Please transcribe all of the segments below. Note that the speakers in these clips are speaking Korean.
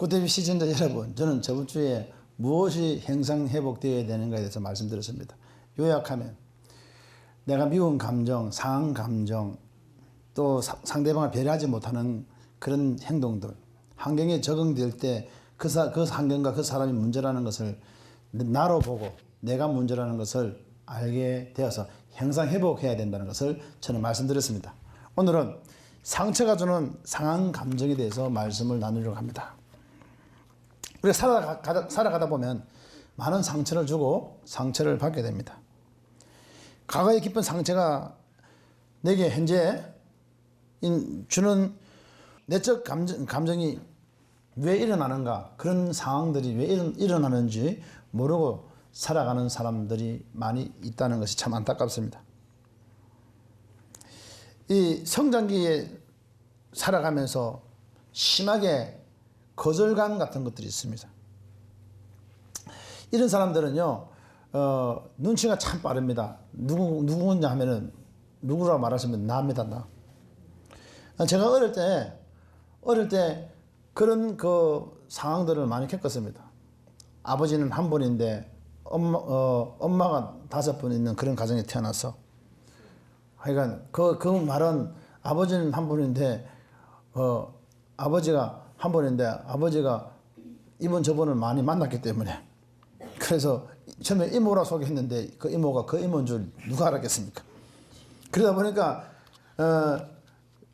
구TV 시청자 여러분, 저는 저번 주에 무엇이 형상회복되어야 되는가에 대해서 말씀드렸습니다. 요약하면 내가 미운 감정, 상한 감정, 또 상대방을 배려하지 못하는 그런 행동들, 환경에 적응될 때 그 환경과 그 사람이 문제라는 것을 나로 보고 내가 문제라는 것을 알게 되어서 형상회복해야 된다는 것을 저는 말씀드렸습니다. 오늘은 상처가 주는 상한 감정에 대해서 말씀을 나누려고 합니다. 우리가 살아가다 보면 많은 상처를 주고 상처를 받게 됩니다. 과거의 깊은 상처가 내게 현재 주는 내적 감정이 왜 일어나는가, 그런 상황들이 왜 일어나는지 모르고 살아가는 사람들이 많이 있다는 것이 참 안타깝습니다. 이 성장기에 살아가면서 심하게 거절감 같은 것들이 있습니다. 이런 사람들은요, 눈치가 참 빠릅니다. 누구냐 하면은, 누구라고 말하시면 나입니다, 나. 제가 어릴 때 그런 그 상황들을 많이 겪었습니다. 아버지는 한 분인데, 엄마가 5분 있는 그런 가정에 태어나서, 하여간 그 말은 아버지는 한 분인데, 아버지가 한 분인데, 아버지가 이분 저분을 많이 만났기 때문에, 그래서 처음에 이모라 소개했는데 그 이모가 그 이모인 줄 누가 알았겠습니까? 그러다 보니까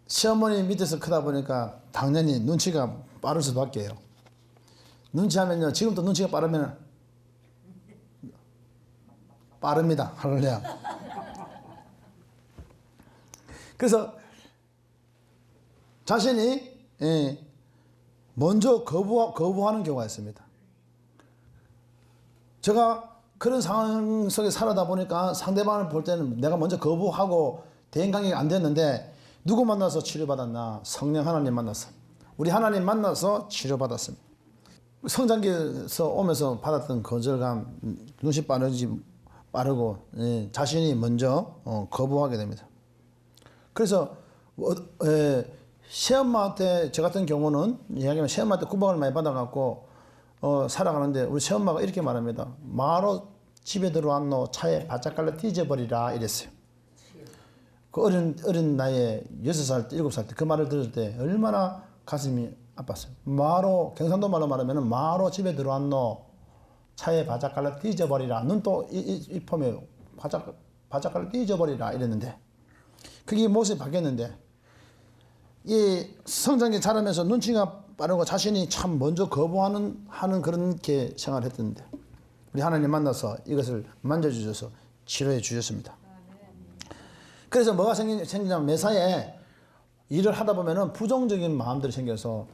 시어머니 밑에서 크다 보니까 당연히 눈치가 빠를 수밖에 해요. 눈치하면요, 지금도 눈치가 빠르면 빠릅니다. 할렐루야. 그래서 자신이 먼저 거부하는 경우가 있습니다. 제가 그런 상황 속에 살아다 보니까 상대방을 볼 때는 내가 먼저 거부하고 대인관계가 안 됐는데, 누구 만나서 치료받았나? 성령 하나님 만나서. 우리 하나님 만나서 치료받았습니다. 성장기에서 오면서 받았던 거절감, 눈치 빠르고 자신이 먼저 거부하게 됩니다. 그래서 시엄마한테, 저 같은 경우는 이야기하면 시엄마한테 구박을 많이 받아갖고 살아가는데, 우리 시엄마가 이렇게 말합니다. 마로 집에 들어왔노 차에 바짝 갈라 뒤져버리라 이랬어요. 그 어린 나이에 6살, 7살 때 그 말을 들을 때 얼마나 가슴이 아팠어요. 마로, 경상도 말로 말하면 마로 집에 들어왔노 차에 바짝 갈라 뒤져버리라. 눈도 이 폼에 바짝 갈라 뒤져버리라 이랬는데, 그게 모습이 바뀌었는데, 이 성장기 자라면서 눈치가 빠르고 자신이 참 먼저 거부하는 그런 게 생활을 했던데, 우리 하나님 만나서 이것을 만져주셔서 치료해 주셨습니다. 그래서 뭐가 생기냐면 매사에 일을 하다 보면은 부정적인 마음들이 생겨서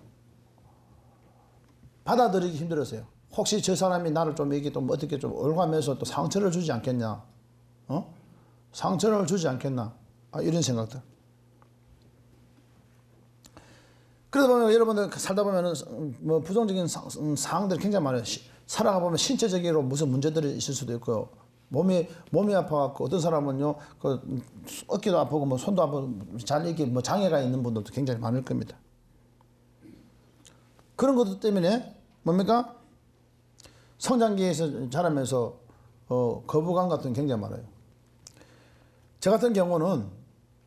받아들이기 힘들었어요. 혹시 저 사람이 나를 좀 이렇게 또 어떻게 좀 올가면서 또 상처를 주지 않겠냐? 상처를 주지 않겠나? 이런 생각들. 그러다 보면 여러분들 살다 보면은 뭐 부정적인 상황들이 굉장히 많아요. 살아가 보면 신체적으로 무슨 문제들이 있을 수도 있고요. 몸이 아파갖고, 어떤 사람은요, 그 어깨도 아프고 뭐 손도 아프고 잘 이렇게 뭐 장애가 있는 분들도 굉장히 많을 겁니다. 그런 것들 때문에 뭡니까? 성장기에서 자라면서 거부감 같은 게 굉장히 많아요. 저 같은 경우는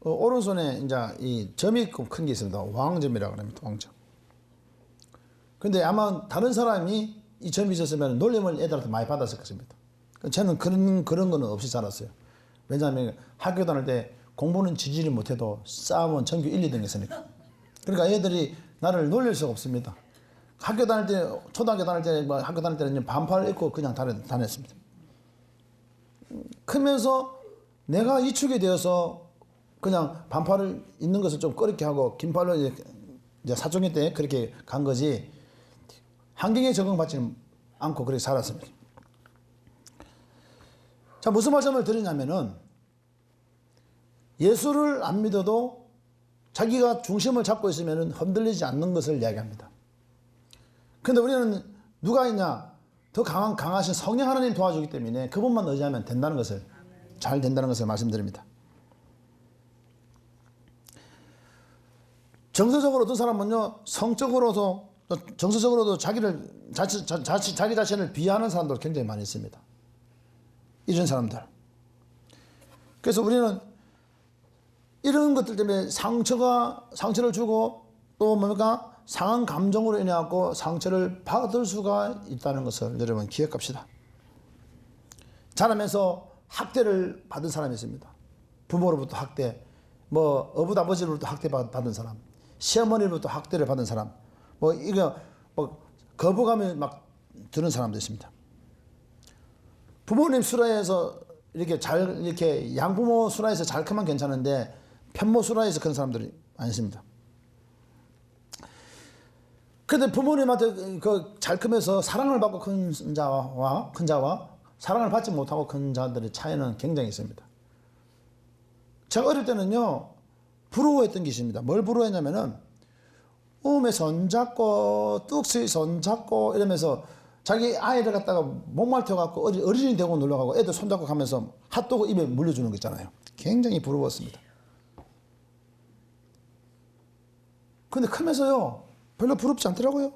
오른손에 이제 이 점이 큰 게 있습니다. 왕점이라고 합니다. 왕점. 근데 아마 다른 사람이 이 점이 있었으면 놀림을 애들한테 많이 받았을 것입니다. 저는 그런 거는 없이 살았어요. 왜냐하면 학교 다닐 때 공부는 지지를 못해도 싸움은 전교 1, 2등 했으니까. 그러니까 애들이 나를 놀릴 수가 없습니다. 학교 다닐 때, 초등학교 다닐 때, 학교 다닐 때는 반팔을 입고 그냥 다녔습니다. 크면서 내가 이축이 되어서 그냥 반팔을 입는 것을 좀 꺼리게 하고 긴팔로 이제 사춘기 때 그렇게 간 거지, 환경에 적응받지는 않고 그렇게 살았습니다. 자, 무슨 말씀을 드리냐면은, 예수를 안 믿어도 자기가 중심을 잡고 있으면 흔들리지 않는 것을 이야기합니다. 근데 우리는 누가 있냐? 더 강하신 성령 하나님 도와주기 때문에 그분만 의지하면 된다는 것을, 잘 된다는 것을 말씀드립니다. 정서적으로 어떤 사람은요, 성적으로도 또 정서적으로도 자기 자신을 비하하는 사람도 굉장히 많이 있습니다. 이런 사람들. 그래서 우리는 이런 것들 때문에 상처를 주고 또 뭡니까? 상한 감정으로 인해 갖고 상처를 받을 수가 있다는 것을 여러분 기억합시다. 자라면서 학대를 받은 사람이 있습니다. 부모로부터 학대, 뭐 어부 아버지로부터 학대 받은 사람, 시어머니로부터 학대를 받은 사람, 이거 거부감을 막 드는 사람도 있습니다. 부모님 수라에서 이렇게 양부모 수라에서 잘 크면 괜찮은데 편모 수라에서 그런 사람들이 많이 있습니다. 그런데 부모님한테 잘 크면서 사랑을 받고 큰 자와 사랑을 받지 못하고 큰 자들의 차이는 굉장히 있습니다. 제가 어릴 때는요, 부러워했던 게 있습니다. 뭘 부러워했냐면은, 몸에 손잡고, 뚝스에 손잡고, 이러면서 자기 아이를 갖다가 목말 태워갖고 어린이 되고 놀러가고 애들 손잡고 가면서 핫도그 입에 물려주는 거 있잖아요. 굉장히 부러웠습니다. 근데 크면서요, 별로 부럽지 않더라고요.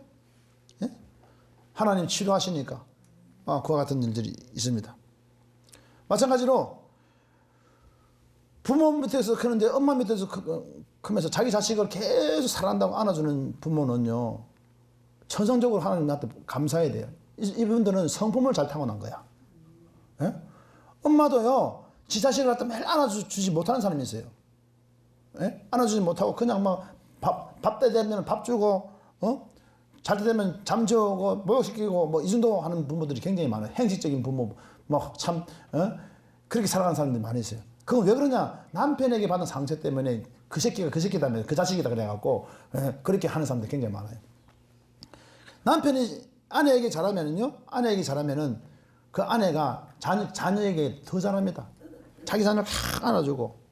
예? 하나님 치료하시니까. 그와 같은 일들이 있습니다. 마찬가지로 부모 밑에서 크는데 엄마 밑에서 크면서 자기 자식을 계속 사랑한다고 안아주는 부모는요, 천성적으로 하나님한테 감사해야 돼요. 이분들은 성품을 잘 타고난 거야. 예? 엄마도요, 지 자식을 갖다 매일 안아주지 못하는 사람이 있어요. 예? 안아주지 못하고 그냥 밥 때 되면 밥 주고, 잘 때 되면 잠 재우고, 목욕시키고, 이 정도 하는 부모들이 굉장히 많아요. 행식적인 부모, 그렇게 살아가는 사람들이 많이 있어요. 그건 왜 그러냐? 남편에게 받은 상처 때문에 그 새끼다면 그 자식이다 그래갖고, 그렇게 하는 사람들이 굉장히 많아요. 남편이 아내에게 잘하면은 그 아내가 자녀에게 더 잘합니다. 자기 자녀를 탁 안아주고.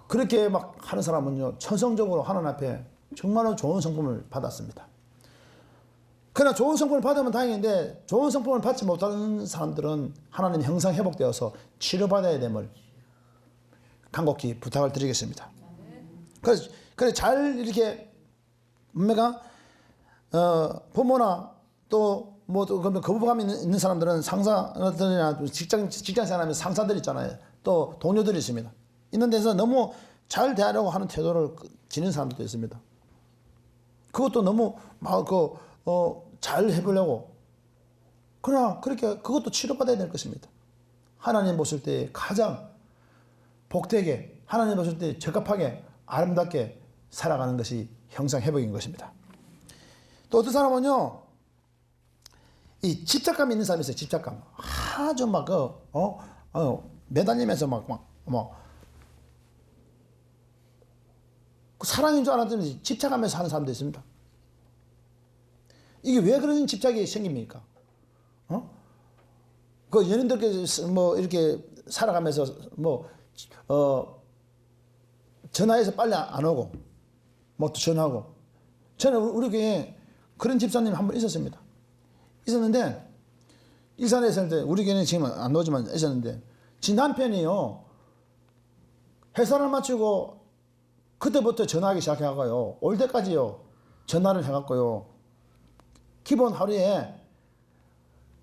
그렇게 막 하는 사람은요, 천성적으로 하나님 앞에 정말로 좋은 성품을 받았습니다. 그러나 좋은 성품을 받으면 다행인데, 좋은 성품을 받지 못하는 사람들은 하나님 형상 회복되어서 치료받아야 됨을 간곡히 부탁을 드리겠습니다. 그래서 잘 이렇게 부모나 또 거부감이 있는 사람들은 상사들이나 직장 생활하면서 상사들 있잖아요. 또 동료들이 있습니다. 있는 데서 너무 잘 대하려고 하는 태도를 지닌 사람들도 있습니다. 그것도 너무 잘 해보려고. 그러나 그것도 치료받아야 될 것입니다. 하나님 보실 때 가장 복되게, 하나님 보실 때 적합하게 아름답게 살아가는 것이 형상회복인 것입니다. 또 어떤 사람은요, 이 집착감이 있는 사람이 있어요. 집착감. 아주 매달리면서 사랑인 줄 알았더니 집착하면서 하는 사람도 있습니다. 이게 왜 그런 집착이 생깁니까? 연인들께서 이렇게 살아가면서 전화해서 빨리 안 오고, 또 전화하고. 저는 우리 교회에 그런 집사님이 한 분 있었습니다. 있었는데, 일산에 있을 때, 우리 교회는 지금 안 오지만 있었는데, 지 남편이요, 회사를 마치고, 그때부터 전화하기 시작해갖고요, 올 때까지요, 전화를 해갖고요, 기본 하루에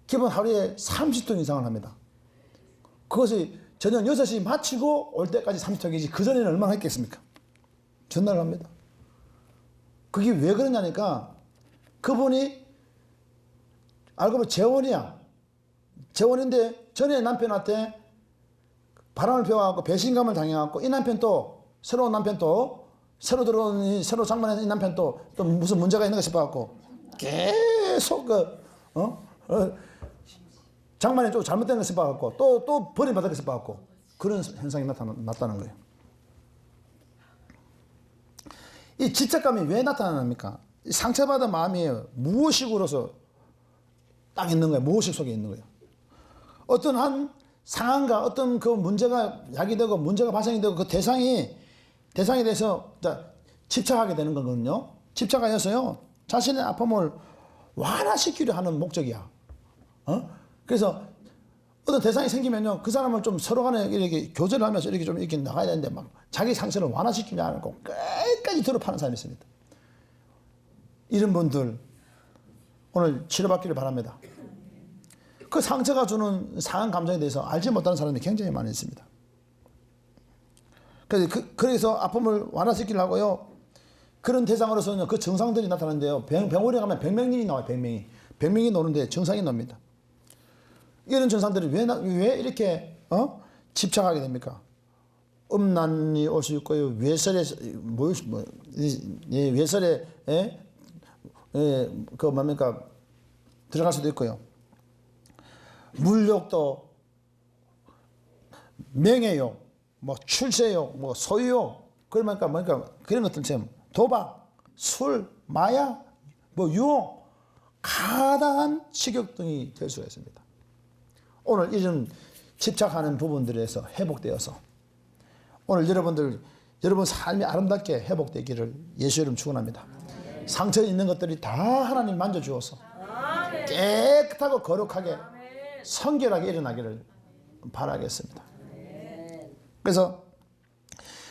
30통 이상을 합니다. 그것이 저녁 6시 마치고 올 때까지 30통이지, 그전에는 얼마나 했겠습니까? 전화를 합니다. 그게 왜 그러냐니까, 그분이 알고 보면 재혼이야. 재혼인데 전에 남편한테 바람을 피워갖고 배신감을 당해갖고, 이 남편 또 새로운 남편 또 새로 들어온 새로 장만한 이 남편 또 무슨 문제가 있는 거 싶어갖고 계속 장만이 좀 잘못된 거 싶어갖고 또 버림받을 거 싶어갖고 그런 현상이 나타나는 거예요. 이 집착감이 왜 나타납니까? 상처받은 마음이 무의식으로서 딱 있는 거예요. 무의식 속에 있는 거예요. 어떤 한 상황과 어떤 그 문제가 야기되고 문제가 발생이 되고 그 대상에 대해서 집착하게 되는 거거든요. 집착하여서요, 자신의 아픔을 완화시키려 하는 목적이야. 그래서 어떤 대상이 생기면요, 그 사람을 좀 서로 간에 이렇게 교제를 하면서 이렇게 나가야 되는데 자기 상처를 완화시키려 하고 끝까지 드럽하는 사람이 있습니다. 이런 분들 오늘 치료받기를 바랍니다. 그 상처가 주는 상한 감정에 대해서 알지 못하는 사람이 굉장히 많이 있습니다. 그래서 아픔을 완화시키려고요. 그런 대상으로서는 그 증상들이 나타나는데요. 병원에 가면 100명이 나와요. 100명이. 100명이 노는데 증상이 납니다. 이런 증상들이 왜 이렇게 집착하게 됩니까? 음란이 올 수 있고요. 외설에 외설에 그 뭡니까 들어갈 수도 있고요. 물욕도, 명예욕, 뭐 출세욕, 뭐 소유욕, 그러니까 뭡니까 그런 것들처럼 도박, 술, 마약, 뭐 유혹, 가다한 식욕 등이 될 수가 있습니다. 오늘 이런 집착하는 부분들에서 회복되어서 오늘 여러분 삶이 아름답게 회복되기를 예수 이름 축원합니다. 상처에 있는 것들이 다 하나님 만져주어서 깨끗하고 거룩하게 성결하게 일어나기를 바라겠습니다. 그래서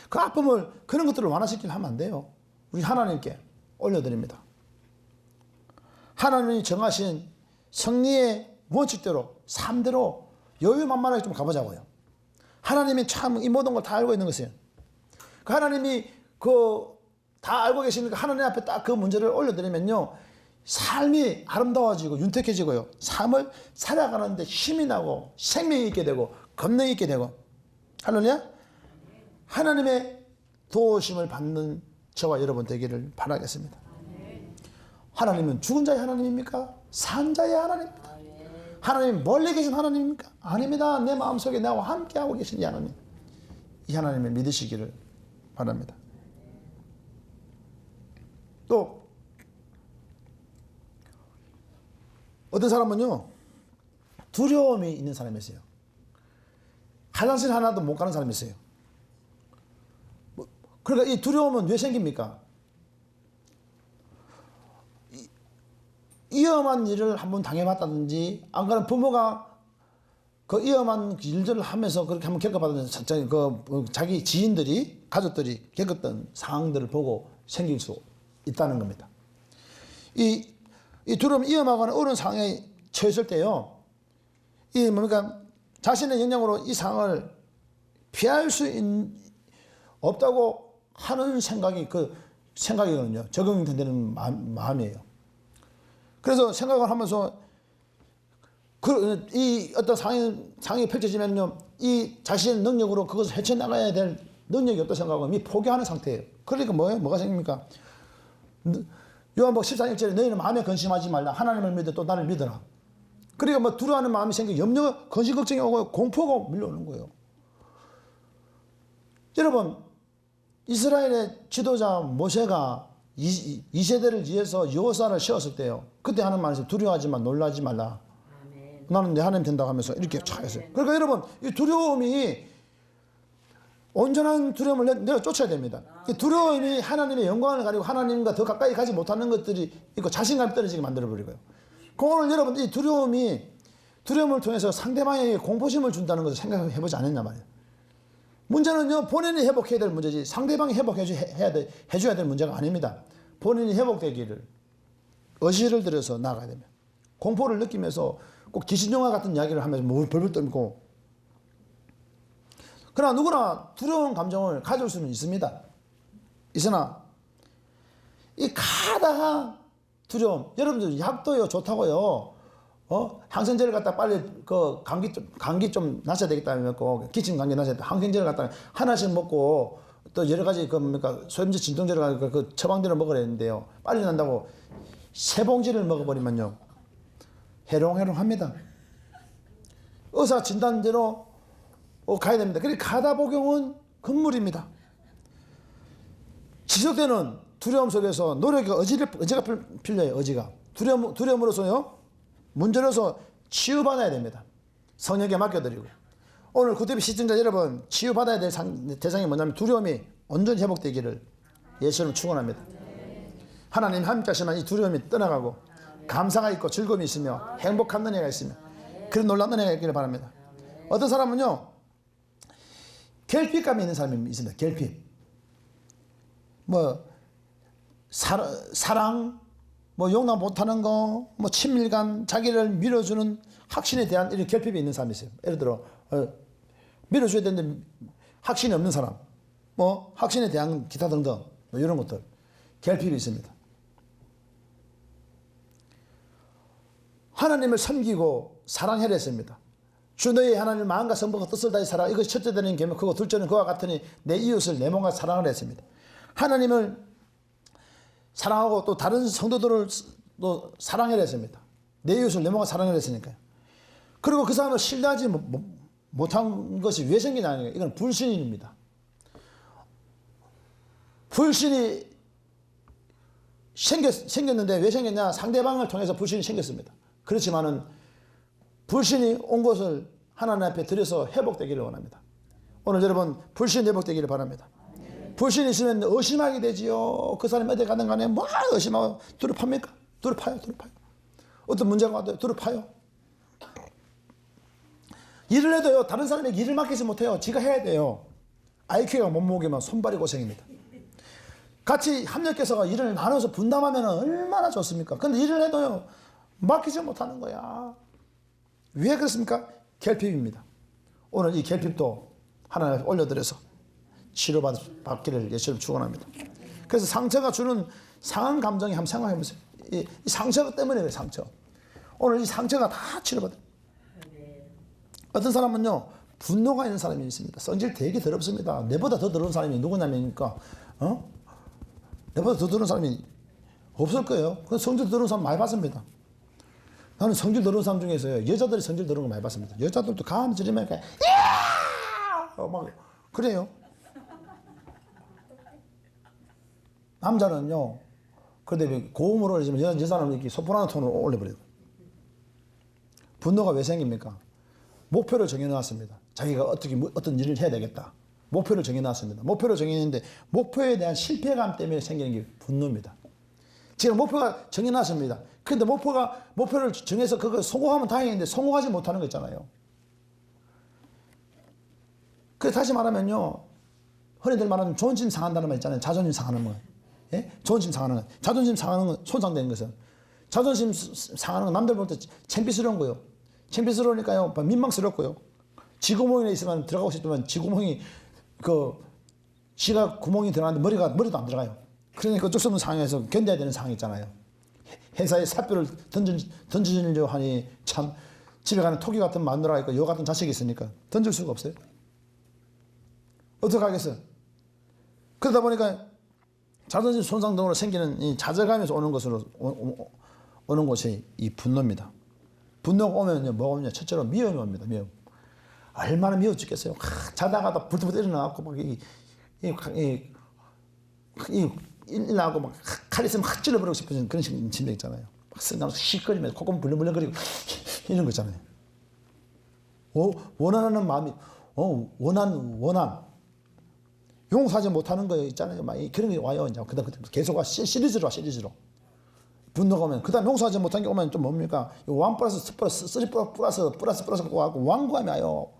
그 아픔을 그런 것들을 완화시키려 하면 안 돼요. 우리 하나님께 올려드립니다. 하나님이 정하신 성리의 원칙대로 삶대로 여유만만하게 좀 가보자고요. 하나님이 참 이 모든 걸 다 알고 있는 것이에요. 그 하나님이 다 알고 계시니까 하나님 앞에 딱 그 문제를 올려드리면요. 삶이 아름다워지고 윤택해지고요. 삶을 살아가는데 힘이 나고 생명이 있게 되고 권능이 있게 되고 할렐루야. 하나님의 도우심을 받는 저와 여러분 되기를 바라겠습니다. 하나님은 죽은 자의 하나님입니까? 산 자의 하나님입니까? 하나님 멀리 계신 하나님입니까? 아닙니다. 내 마음속에 나와 함께하고 계신 이 하나님. 이 하나님을 믿으시기를 바랍니다. 또 어떤 사람은요. 두려움이 있는 사람이 있어요. 화장실 하나도 못 가는 사람이 있어요. 그러니까 이 두려움은 왜 생깁니까? 위험한 일을 한번 당해봤다든지 안 그러면 부모가 그 위험한 일들을 하면서 그렇게 한번 겪어봤다든지 자기 지인들이 가족들이 겪었던 상황들을 보고 생길 수 있다는 겁니다. 이 두려움 위험하거나 어려운 상황에 처했을 때요. 이 뭡니까 자신의 역량으로 이 상황을 피할 수 없다고 하는 생각이 생각이거든요. 적응이 되는 마음이에요. 그래서 생각을 하면서 이 어떤 상황이 펼쳐지면요, 이 자신의 능력으로 그것을 헤쳐나가야 될 능력이 없다 생각하고 이미 포기하는 상태예요. 그러니까 뭐가 생깁니까? 요한복음 14절에 너희는 마음에 근심하지 말라. 하나님을 믿어 또 나를 믿어라. 그러니까 뭐 두려워하는 마음이 생기고 염려, 근심, 걱정이 오고 공포가 밀려오는 거예요. 여러분, 이스라엘의 지도자 모세가 이 세대를 위해서 여호수아를 세웠을 때요. 그때 하는 말에서 두려워하지 마, 놀라지 말라. 아멘. 나는 내 하나님 된다고 하면서 이렇게 차였어요. 그러니까 여러분, 이 두려움이 온전한 두려움을 내가 쫓아야 됩니다. 이 두려움이 하나님의 영광을 가리고 하나님과 더 가까이 가지 못하는 것들이 있고 자신감이 떨어지게 만들어버리고요. 오늘 여러분 이 두려움을 통해서 상대방에게 공포심을 준다는 것을 생각해보지 않았냐 말이에요. 문제는요, 본인이 회복해야 될 문제지 상대방이 회복해줘야 될 문제가 아닙니다. 본인이 회복되기를 의지를 들여서 나아가야 됩니다. 공포를 느끼면서 꼭 귀신영화 같은 이야기를 하면서 뭘 벌벌 떨고. 그러나 누구나 두려운 감정을 가질 수는 있습니다. 있으나 이 가다한 두려움, 여러분들 약도요 좋다고요. 항생제를 갖다 빨리 감기 좀 나셔야 되겠다면 기침 감기 나셔야 돼. 항생제를 갖다 하나씩 먹고 또 여러 가지 소염제 진통제를 갖다 처방대로 먹으라 했는데요. 빨리 난다고 세 봉지를 먹어버리면요 해롱해롱합니다. 의사 진단대로 가야 됩니다. 그리고 가다 복용은 금물입니다. 지속되는 두려움 속에서 노력의 의지가 필요해요. 의지가 두려움으로서요 문제로서 치유받아야 됩니다. 성령께 맡겨드리고. 오늘 구티비 시청자 여러분, 치유받아야 될 대상이 뭐냐면 두려움이 온전히 회복되기를 예수님 축원합니다. 하나님 함께 하시면 이 두려움이 떠나가고 감사가 있고 즐거움이 있으며 행복한 은혜가 있으며 그런 놀라운 은혜가 있기를 바랍니다. 어떤 사람은요 결핍감이 있는 사람이 있습니다. 결핍. 사랑, 뭐 용납 못하는 거, 뭐 친밀감, 자기를 밀어주는 확신에 대한 이런 결핍이 있는 사람이 있어요. 예를 들어 밀어줘야 되는데 확신이 없는 사람, 뭐 확신에 대한 기타 등등 뭐 이런 것들 결핍이 있습니다. 하나님을 섬기고 사랑해야 했습니다. 주 너희 하나님을 마음과 성품과 뜻을 다해 사랑. 이것이 첫째 되는 계명. 그거 둘째는 그와 같으니 내 이웃을 내 몸과 사랑을 했습니다. 하나님을 사랑하고 또 다른 성도들을 또 사랑해야 했습니다. 내 이웃을 내 몸과 사랑해야 했으니까요. 그리고 그 사람을 신뢰하지 못한 것이 왜 생기냐 하는 거예요. 이건 불신입니다. 불신이 생겼는데 왜 생겼냐? 상대방을 통해서 불신이 생겼습니다. 그렇지만은 불신이 온 것을 하나님 앞에 드려서 회복되기를 원합니다. 오늘 여러분 불신 회복되기를 바랍니다. 불신이 있으면 의심하게 되지요. 그 사람이 어디 가든 간에 뭐 의심하고 두렵합니까? 두렵아요. 어떤 문제가 와도 두렵아요. 일을 해도요. 다른 사람에게 일을 맡기지 못해요. 지가 해야 돼요. IQ가 못 모으면 손발이 고생입니다. 같이 협력해서 일을 나눠서 분담하면 얼마나 좋습니까? 근데 일을 해도요. 맡기지 못하는 거야. 왜 그렇습니까? 결핍입니다. 오늘 이 결핍도 하나님 앞에 올려드려서 치료받기를 예수님 축원합니다. 그래서 상처가 주는 상한 감정이 한번 생각해 보세요. 이 상처 때문에 그래요. 상처. 오늘 이 상처가 다 치료받아요. 어떤 사람은요. 분노가 있는 사람이 있습니다. 성질 되게 더럽습니다. 내보다 더 더러운 사람이 누구냐면니까 내보다 더 더러운 사람이 없을 거예요. 성질 더러운 사람 많이 봤습니다. 나는 성질 더러운 사람 중에서요. 여자들이 성질 더러운 거 많이 봤습니다. 여자들도 간 저리면 그냥 막 그래요. 남자는요. 그런데 고음으로 해주면 여자는 이렇게 소프라노 톤으로 올려버려요. 분노가 왜 생깁니까? 목표를 정해놨습니다. 자기가 어떤 일을 해야 되겠다. 목표를 정해놨습니다. 목표를 정해놨는데 목표에 대한 실패감 때문에 생기는 게 분노입니다. 지금 목표가 정해놨습니다. 근데 목표를 정해서 그거 성공하면 다행인데 성공하지 못하는 거 있잖아요. 그래서 다시 말하면요. 흔히들 말하는 존심 상한다는 말 있잖아요. 자존심 상하는 거. 예? 존심 상하는 거. 자존심 상하는 건 손상되는 것은. 자존심 상하는 건 남들 볼 때 창피스러운 거예요. 창피스러우니까요. 민망스럽고요. 쥐구멍에 있으면 들어가고 싶지만 쥐구멍이 쥐가 구멍이 들어가는데 머리도 안 들어가요. 그러니까 어쩔 수 없는 상황에서 견뎌야 되는 상황이 있잖아요. 회사에 사표를 던지려고 하니 참 집에 가는 토끼 같은 마누라가 있고 여 같은 자식이 있으니까 던질 수가 없어요. 어떻게 하겠어요? 그러다 보니까 자존심 손상 등으로 생기는 이 좌절감에서 오는 것이 이 분노입니다. 분노가 오면요, 뭐가 오냐? 첫째로 미움이 옵니다. 미움. 얼마나 미워 죽겠어요. 자다가도 불뚝불뚝 일어나갖고 막 일어나고 막 칼 있으면 확 찔러버리고 싶은 그런 심정 있잖아요. 막 쓴다면서 씩거리면서 콧구멍 불렁불렁거리고 이런 거 있잖아요. 원하는 마음이 원한 용서하지 못하는 거 있잖아요. 막 그런 게 와요. 이제 그다음 계속 와 시리즈로. 분노가 오면 그다음 용서하지 못한 게 오면 좀 뭡니까? 1 플러스 2 플러스 3 플러스 와고 완고함이 와요.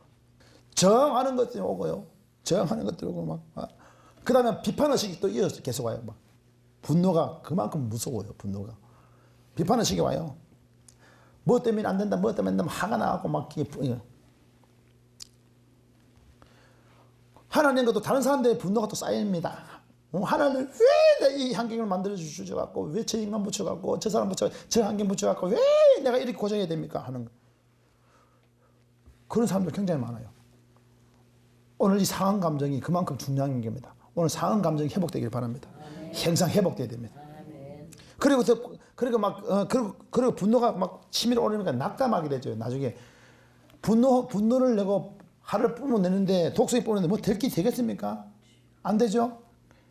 저항하는 것들이 오고요. 저항하는 것들이 오고 막 그다음에 비판의식이 또 이어서 계속 와요. 막 분노가 그만큼 무서워요. 분노가 비판의식이 와요. 뭐 때문에 안 된다, 뭐 때문에 화가 나고 막 하나님과도 다른 사람들의 분노가 또 쌓입니다. 하나님 왜 이 환경을 만들어 주셔갖고 왜 저 인간 붙여갖고 저 사람 저 환경 붙여갖고 왜 내가 이렇게 고생해야 됩니까 하는 그런 사람들 굉장히 많아요. 오늘 이 상한 감정이 그만큼 중요한 겁니다. 오늘 상한 감정이 회복되길 바랍니다. 항상 회복돼야 됩니다. 그리고 분노가 막 치밀어 오르니까 낙담하게 되죠. 나중에 분노를 내고 화를 뿜어내는데 독성이 뿜어내는데 뭐 될 게 되겠습니까? 안 되죠.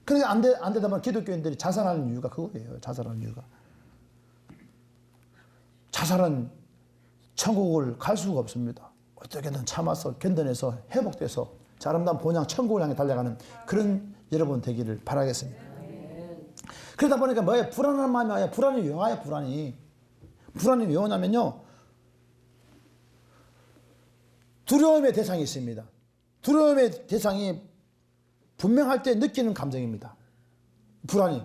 그러니까 안 되다 보면 기독교인들이 자살하는 이유가 그거예요. 자살하는 이유가. 자살은 천국을 갈 수가 없습니다. 어떻게든 참아서 견뎌내서 회복돼서 아름다운 본향 천국을 향해 달려가는 그런 여러분 되기를 바라겠습니다. 그러다 보니까 뭐예요? 불안한 마음이 와요. 불안이 왜 와요? 불안이 왜 오냐면요. 두려움의 대상이 있습니다. 두려움의 대상이 분명할 때 느끼는 감정입니다. 불안이.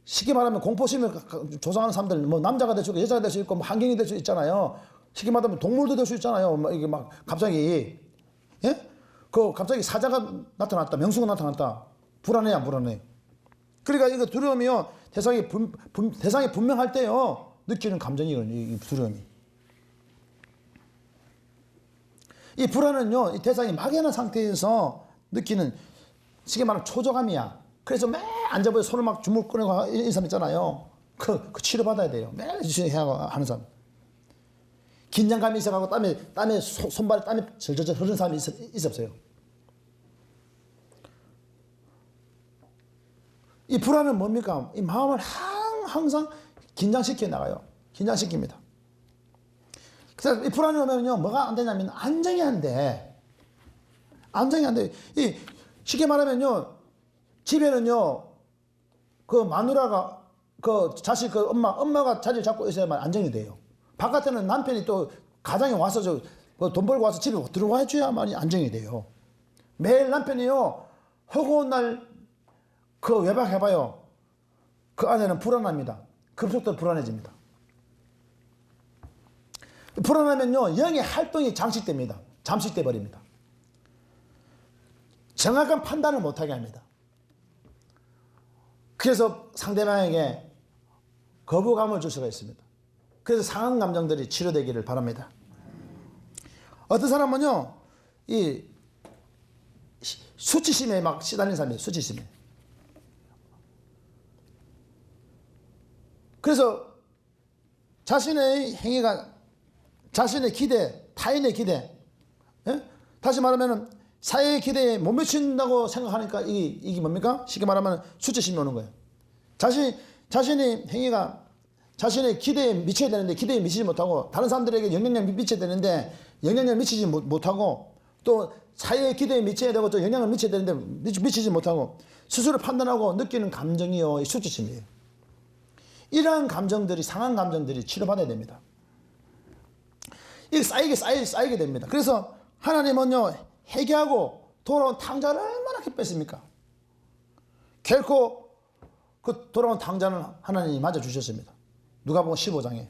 쉽게 말하면 공포심을 조성하는 사람들, 뭐 남자가 될 수 있고 여자가 될 수 있고 뭐 환경이 될 수 있잖아요. 쉽게 말하면 동물도 될 수 있잖아요. 막 이게 막 갑자기 예? 그 갑자기 사자가 나타났다, 명수가 나타났다. 불안해 안 불안해? 그러니까 이거 두려움이요. 대상이 분명할 때요 느끼는 감정이거든요. 이 두려움이. 이 불안은요, 이 대상이 막연한 상태에서 느끼는 쉽게 말하면 초조감이야. 그래서 매일 앉아보여 손을 막 주물 꺼내고 이런 사람 있잖아요. 그 치료받아야 돼요. 매일 해야 하는 사람. 긴장감이 있어가고 땀에 손발에 땀이 절절절 흐르는 사람이 있었어요. 이 불안은 뭡니까? 이 마음을 항상 긴장시켜 나가요. 긴장시킵니다. 그래서 이 불안이 오면요, 뭐가 안 되냐면 안정이 안 돼. 안정이 안 돼. 쉽게 말하면요, 집에는요, 그 마누라가 그 자식 그 엄마가 자리를 잡고 있어야만 안정이 돼요. 바깥에는 남편이 또 가장에 와서 돈 벌고 와서 집에 들어와 줘야만 안정이 돼요. 매일 남편이요, 허구한 날 그 외박해봐요. 그 아내는 불안합니다. 급속도로 불안해집니다. 불안하면요, 영의 활동이 잠식됩니다. 잠식돼 버립니다. 정확한 판단을 못하게 합니다. 그래서 상대방에게 거부감을 줄 수가 있습니다. 그래서 상한 감정들이 치료되기를 바랍니다. 어떤 사람은요, 이 수치심에 막 시달리는 사람이에요. 수치심에. 그래서 자신의 행위가 자신의 기대, 타인의 기대, 예? 다시 말하면 사회의 기대에 못 미친다고 생각하니까 이게 뭡니까? 쉽게 말하면 수치심이 오는 거예요. 자신의 행위가 자신의 기대에 미쳐야 되는데 기대에 미치지 못하고, 다른 사람들에게 영향력을 미쳐야 되는데 영향력을 미치지 못하고, 또 사회의 기대에 미쳐야 되고 또 영향을 미쳐야 되는데 미치지 못하고, 스스로 판단하고 느끼는 감정이요, 이 수치심이에요. 이러한 감정들이, 상한 감정들이 치료받아야 됩니다. 이게 쌓이게 됩니다. 그래서 하나님은요, 회개하고 돌아온 탕자를 얼마나 기뻐했습니까? 결코 그 돌아온 탕자는 하나님이 맞아주셨습니다. 누가복음 15장에.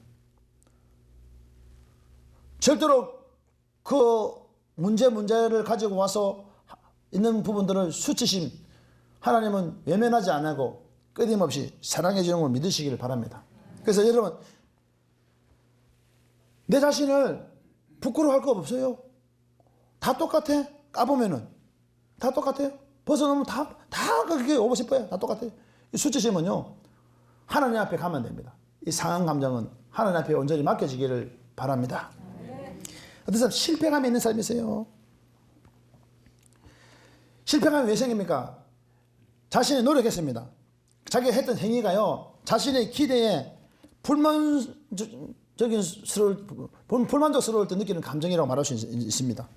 절대로 그 문제를 가지고 와서 있는 부분들을 수치심, 하나님은 외면하지 않고 끊임없이 사랑해 주는 걸 믿으시기를 바랍니다. 그래서 여러분, 내 자신을 부끄러워할 거 없어요. 다 똑같아. 까보면은 다 똑같아요. 벗어놓으면 다 그게 오고 싶어요. 다 똑같아요. 이 수치심은요, 하나님 앞에 가면 됩니다. 이 상한 감정은 하나님 앞에 온전히 맡겨지기를 바랍니다. 어떤 사람 실패감이 있는 사람이 있어요. 실패감이 왜 생깁니까? 자신이 노력했습니다. 자기가 했던 행위가요, 자신의 기대에 불만족스러울 때 느끼는 감정이라고 말할 수 있습니다.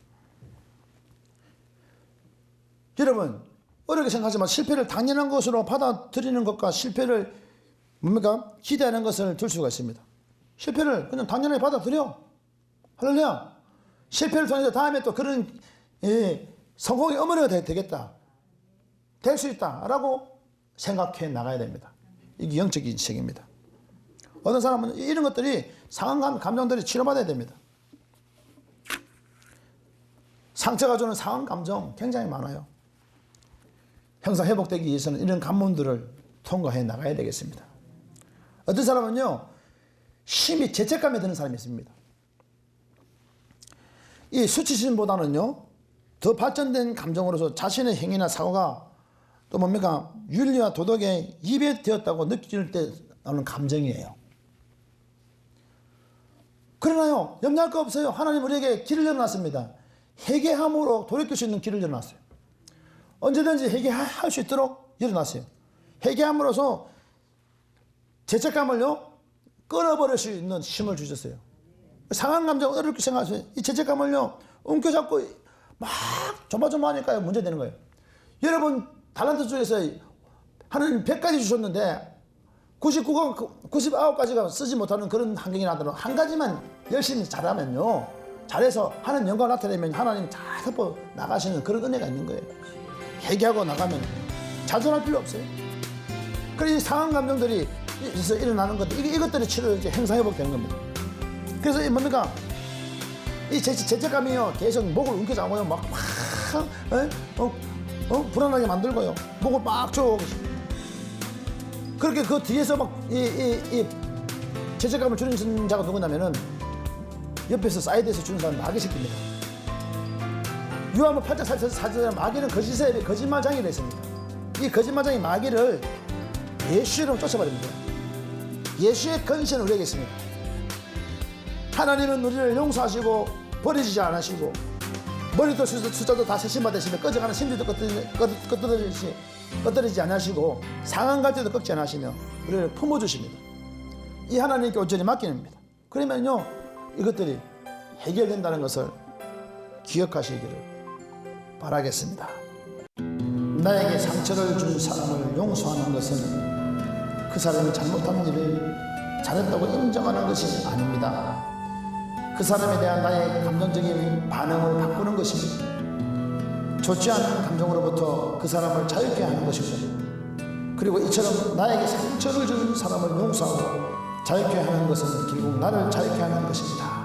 여러분, 어렵게 생각하지만 실패를 당연한 것으로 받아들이는 것과 실패를 뭡니까? 기대하는 것을 둘 수가 있습니다. 실패를 그냥 당연하게 받아들여. 할렐루야. 실패를 통해서 다음에 또 그런 성공의 어머니가 되겠다. 될 수 있다. 라고 생각해 나가야 됩니다. 이게 영적인 책입니다. 어떤 사람은 이런 것들이 상한 감정들이 치료받아야 됩니다. 상처가 주는 상한 감정 굉장히 많아요. 형상 회복되기 위해서는 이런 관문들을 통과해 나가야 되겠습니다. 어떤 사람은요, 심히 죄책감에 드는 사람이 있습니다. 이 수치심보다는요, 더 발전된 감정으로서 자신의 행위나 사고가 또 뭡니까? 윤리와 도덕에 위배되었다고 느낄 때 나오는 감정이에요. 그러나요, 염려할 거 없어요. 하나님 우리에게 길을 열어놨습니다. 회개함으로 돌이킬 수 있는 길을 열어놨어요. 언제든지 회개할 수 있도록 열어놨어요. 회개함으로써 죄책감을요, 끊어버릴 수 있는 힘을 주셨어요. 상한 감정 어렵게 생각하세요. 이 죄책감을요, 움켜잡고 막 조마조마하니까요, 문제되는 거예요. 여러분, 달란트 중에서 하나님 100가지 주셨는데 99가지가 쓰지 못하는 그런 환경이 나더라도 한 가지만 열심히 잘하면요, 잘해서 하나님 영광을 나타내면 하나님 잘 덮어 나가시는 그런 은혜가 있는 거예요. 회개하고 나가면 자존할 필요 없어요. 그래서 이 상한 감정들이 있어 일어나는 것들, 이것들이 치료 이제 행상회복되는 겁니다. 그래서 이 뭡니까? 이 죄책감이요 계속 목을 움켜잡아요. 막 불안하게 만들고요. 목을 막 쪼. 그렇게 그 뒤에서 막 이 죄책감을 주는 자가 누구냐면은 옆에서 사이드에서 주는 사람 마귀새끼입니다. 요한복음 8장 4절에 마귀는 거짓의 거짓말장이라 했습니다. 이 거짓말장이 마귀를 예수의 이름으로 쫓아버립니다. 예수의 권세는 우리에게 있습니다. 하나님은 우리를 용서하시고 버리지 않으시고 머리도 숫자도 다 세심받으시며 꺼져가는 심지도 꺼뜨리지 않으시고 상한 갈 때도 꺾지 않으시며 우리를 품어주십니다. 이 하나님께 온전히 맡깁니다. 그러면요 이것들이 해결된다는 것을 기억하시기를 바라겠습니다. 나에게 상처를 준 사람을 용서하는 것은 그 사람이 잘못한 일을 잘했다고 인정하는 것이 아닙니다. 그 사람에 대한 나의 감정적인 반응을 바꾸는 것입니다. 좋지 않은 감정으로부터 그 사람을 자유케 하는 것입니다. 그리고 이처럼 나에게 상처를 준 사람을 용서하고 자유케 하는 것은 결국 나를 자유케 하는 것입니다.